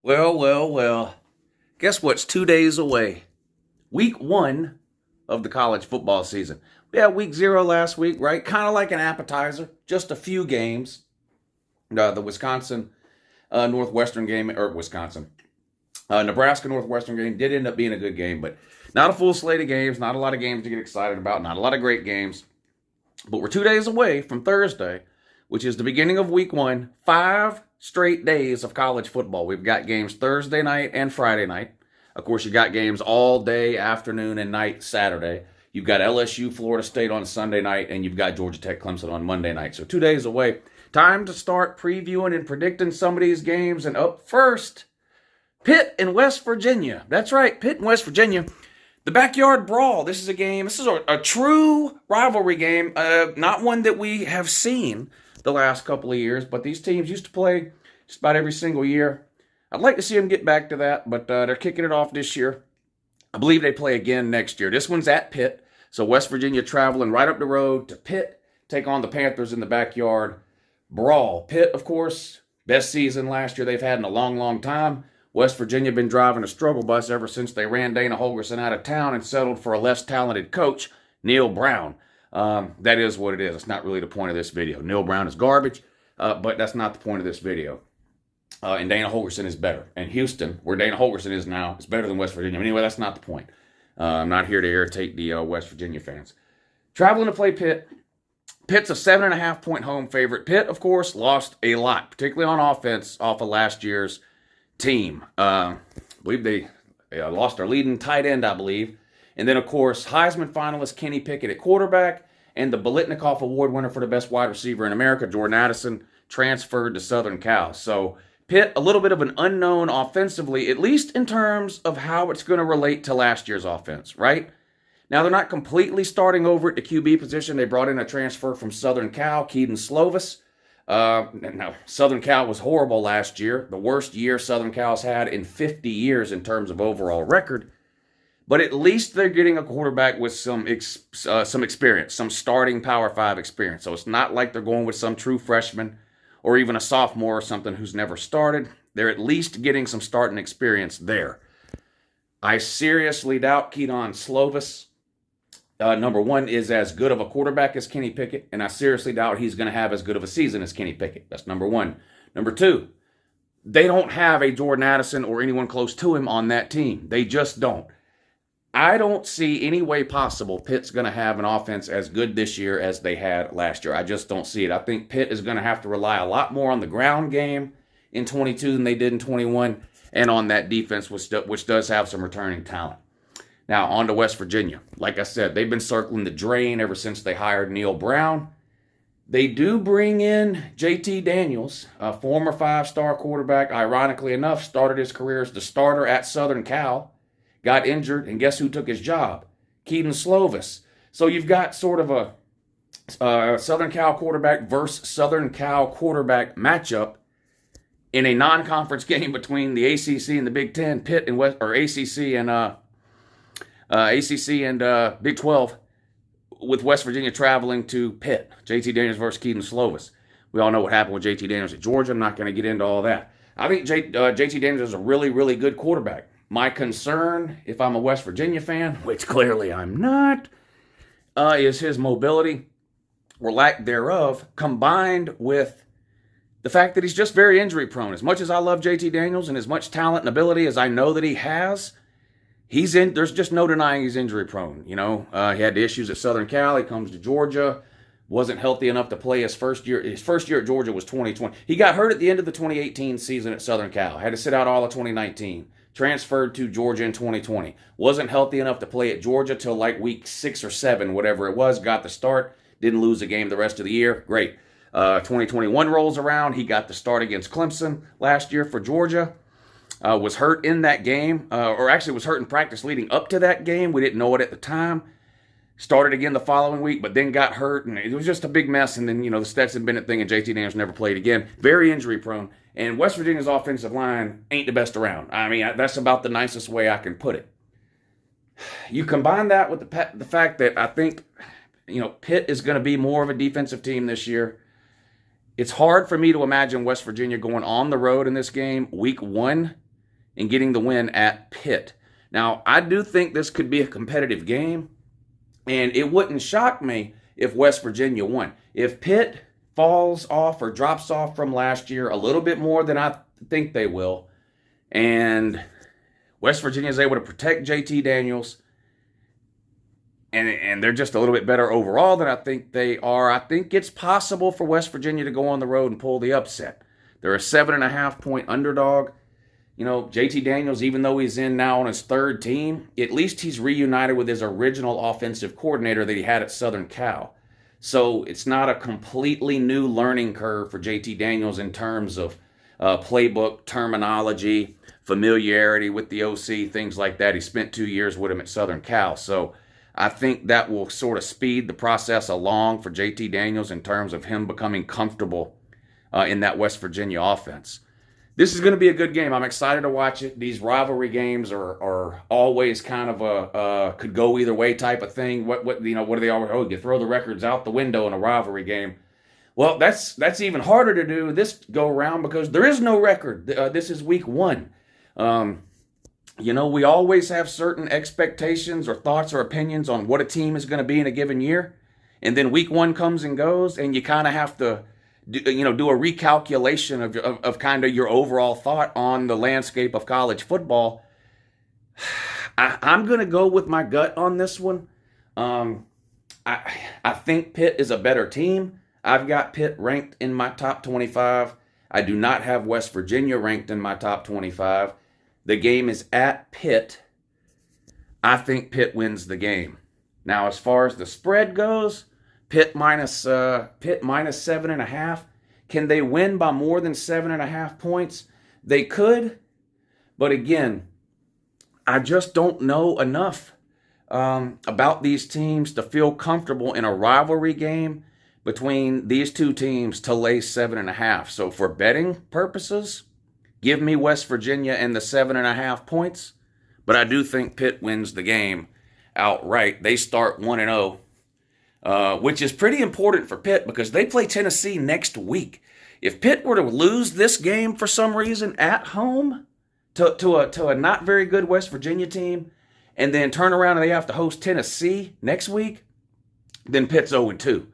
Well. Guess what's 2 days away? Week 1 of the college football season. We had week 0 last week, right? Kind of like an appetizer. Just a few games. The Wisconsin Northwestern game, or Nebraska Northwestern game did end up being a good game, but not a full slate of games. Not a lot of games to get excited about. Not a lot of great games. But we're 2 days away from Thursday, which is the beginning of week 1. 5 straight days of college football. We've got games Thursday night and Friday night. Of course, you got games all day, afternoon, and night Saturday. You've got LSU, Florida State on Sunday night, and you've got Georgia Tech, Clemson on Monday night. So 2 days away. Time to start previewing and predicting some of these games. And up first, Pitt and West Virginia. That's right, Pitt and West Virginia. The Backyard Brawl. This is a game. This is a true rivalry game. Not one that we have seen the last couple of years, but these teams used to play just about every single year. I'd like to see them get back to that, but they're kicking it off this year. I believe they play again next year. This one's at Pitt, so West Virginia traveling right up the road to Pitt, take on the Panthers in the Backyard Brawl. Pitt, of course, best season last year they've had in a long, long time. West Virginia been driving a struggle bus ever since they ran Dana Holgorsen out of town and settled for a less talented coach, Neil Brown. That is what it is. It's not really the point of this video. Neil Brown is garbage, but that's not the point of this video. And Dana Holgorsen is better. And Houston, where Dana Holgorsen is now, is better than West Virginia. Anyway, that's not the point. I'm not here to irritate the West Virginia fans. Traveling to play Pitt. Pitt's a 7.5-point home favorite. Pitt, of course, lost a lot, particularly on offense, off of last year's team. I believe they lost their leading tight end, I believe. And then, of course, Heisman finalist Kenny Pickett at quarterback, and the Biletnikoff Award winner for the best wide receiver in America, Jordan Addison, transferred to Southern Cal. So Pitt, a little bit of an unknown offensively, at least in terms of how it's going to relate to last year's offense, right? Now, they're not completely starting over at the QB position. They brought in a transfer from Southern Cal, Keaton Slovis. Now, Southern Cal was horrible last year, the worst year Southern Cal's had in 50 years in terms of overall record. But at least they're getting a quarterback with some experience, some starting Power 5 experience. So it's not like they're going with some true freshman or even a sophomore or something who's never started. They're at least getting some starting experience there. I seriously doubt Keaton Slovis, number one, is as good of a quarterback as Kenny Pickett, and I seriously doubt he's going to have as good of a season as Kenny Pickett. That's number one. Number two, they don't have a Jordan Addison or anyone close to him on that team. They just don't. I don't see any way possible Pitt's going to have an offense as good this year as they had last year. I just don't see it. I think Pitt is going to have to rely a lot more on the ground game in 22 than they did in 21, and on that defense, which does have some returning talent. Now, on to West Virginia. Like I said, they've been circling the drain ever since they hired Neil Brown. They do bring in JT Daniels, a former 5-star quarterback, ironically enough, started his career as the starter at Southern Cal. Got injured, and guess who took his job? Keaton Slovis. So you've got sort of a Southern Cal quarterback versus Southern Cal quarterback matchup in a non-conference game between the ACC and the Big Ten, Pitt and West, or ACC and Big 12, with West Virginia traveling to Pitt. JT Daniels versus Keaton Slovis. We all know what happened with JT Daniels at Georgia. I'm not going to get into all that. I think JT Daniels is a really, really good quarterback. My concern, if I'm a West Virginia fan, which clearly I'm not, is his mobility, or lack thereof, combined with the fact that he's just very injury prone. As much as I love JT Daniels and as much talent and ability as I know that he has, there's just no denying he's injury prone. You know, he had the issues at Southern Cal. He comes to Georgia, wasn't healthy enough to play his first year. His first year at Georgia was 2020. He got hurt at the end of the 2018 season at Southern Cal. Had to sit out all of 2019. Transferred to Georgia in 2020. Wasn't healthy enough to play at Georgia till like week 6 or 7, whatever it was. Got the start. Didn't lose a game the rest of the year. Great. 2021 rolls around. He got the start against Clemson last year for Georgia. Was hurt in that game, or actually was hurt in practice leading up to that game. We didn't know it at the time. Started again the following week, but then got hurt, and it was just a big mess. And then, the Stetson Bennett thing, and JT Daniels never played again. Very injury prone. And West Virginia's offensive line ain't the best around. I mean, that's about the nicest way I can put it. You combine that with the fact that I think, Pitt is going to be more of a defensive team this year. It's hard for me to imagine West Virginia going on the road in this game, week 1, and getting the win at Pitt. Now, I do think this could be a competitive game, and it wouldn't shock me if West Virginia won. If Pitt falls off or drops off from last year a little bit more than I think they will, and West Virginia is able to protect JT Daniels, and they're just a little bit better overall than I think they are, I think it's possible for West Virginia to go on the road and pull the upset. They're a 7.5-point underdog. You know, JT Daniels, even though he's in now on his third team, at least he's reunited with his original offensive coordinator that he had at Southern Cal. So it's not a completely new learning curve for JT Daniels in terms of playbook terminology, familiarity with the OC, things like that. He spent 2 years with him at Southern Cal. So I think that will sort of speed the process along for JT Daniels in terms of him becoming comfortable in that West Virginia offense. This is going to be a good game. I'm excited to watch it. These rivalry games are always kind of a could go either way type of thing. What do they always? Oh, you throw the records out the window in a rivalry game. Well, that's even harder to do this go around because there is no record. This is week 1. We always have certain expectations or thoughts or opinions on what a team is going to be in a given year, and then week 1 comes and goes, and you kind of have to do a recalculation of kind of your overall thought on the landscape of college football. I'm going to go with my gut on this one. I think Pitt is a better team. I've got Pitt ranked in my top 25. I do not have West Virginia ranked in my top 25. The game is at Pitt. I think Pitt wins the game. Now, as far as the spread goes, Pitt minus 7.5. Can they win by more than 7.5 points? They could, but again, I just don't know enough about these teams to feel comfortable in a rivalry game between these two teams to lay 7.5. So for betting purposes, give me West Virginia and the 7.5 points, but I do think Pitt wins the game outright. They start 1-0. Which is pretty important for Pitt because they play Tennessee next week. If Pitt were to lose this game for some reason at home to a not very good West Virginia team and then turn around and they have to host Tennessee next week, then Pitt's 0-2.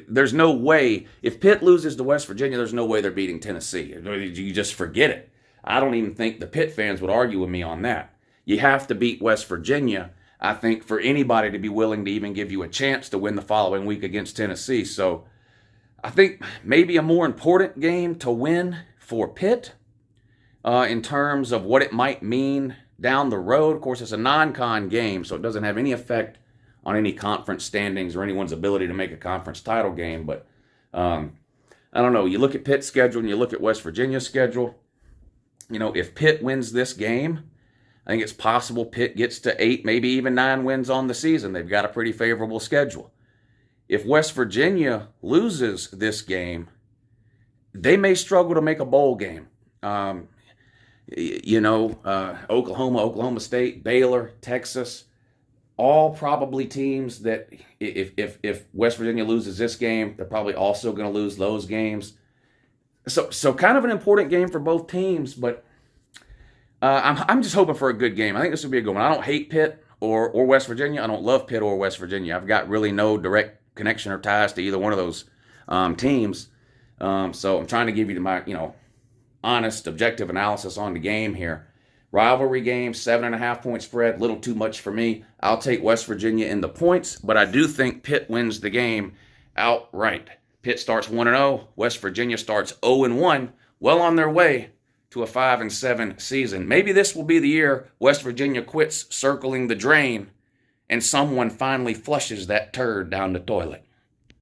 There's no way. If Pitt loses to West Virginia, there's no way they're beating Tennessee. You just forget it. I don't even think the Pitt fans would argue with me on that. You have to beat West Virginia, I think, for anybody to be willing to even give you a chance to win the following week against Tennessee. So I think maybe a more important game to win for Pitt in terms of what it might mean down the road. Of course, it's a non-con game, so it doesn't have any effect on any conference standings or anyone's ability to make a conference title game. But I don't know. You look at Pitt's schedule and you look at West Virginia's schedule. If Pitt wins this game, I think it's possible Pitt gets to 8, maybe even 9 wins on the season. They've got a pretty favorable schedule. If West Virginia loses this game, they may struggle to make a bowl game. Oklahoma, Oklahoma State, Baylor, Texas, all probably teams that if West Virginia loses this game, they're probably also going to lose those games. So kind of an important game for both teams, but I'm just hoping for a good game. I think this will be a good one. I don't hate Pitt or West Virginia. I don't love Pitt or West Virginia. I've got really no direct connection or ties to either one of those teams. So I'm trying to give you my honest, objective analysis on the game here. Rivalry game, 7.5 point spread, little too much for me. I'll take West Virginia in the points, but I do think Pitt wins the game outright. Pitt starts 1-0. West Virginia starts 0-1. Well on their way to a 5-7 season. Maybe this will be the year West Virginia quits circling the drain and someone finally flushes that turd down the toilet.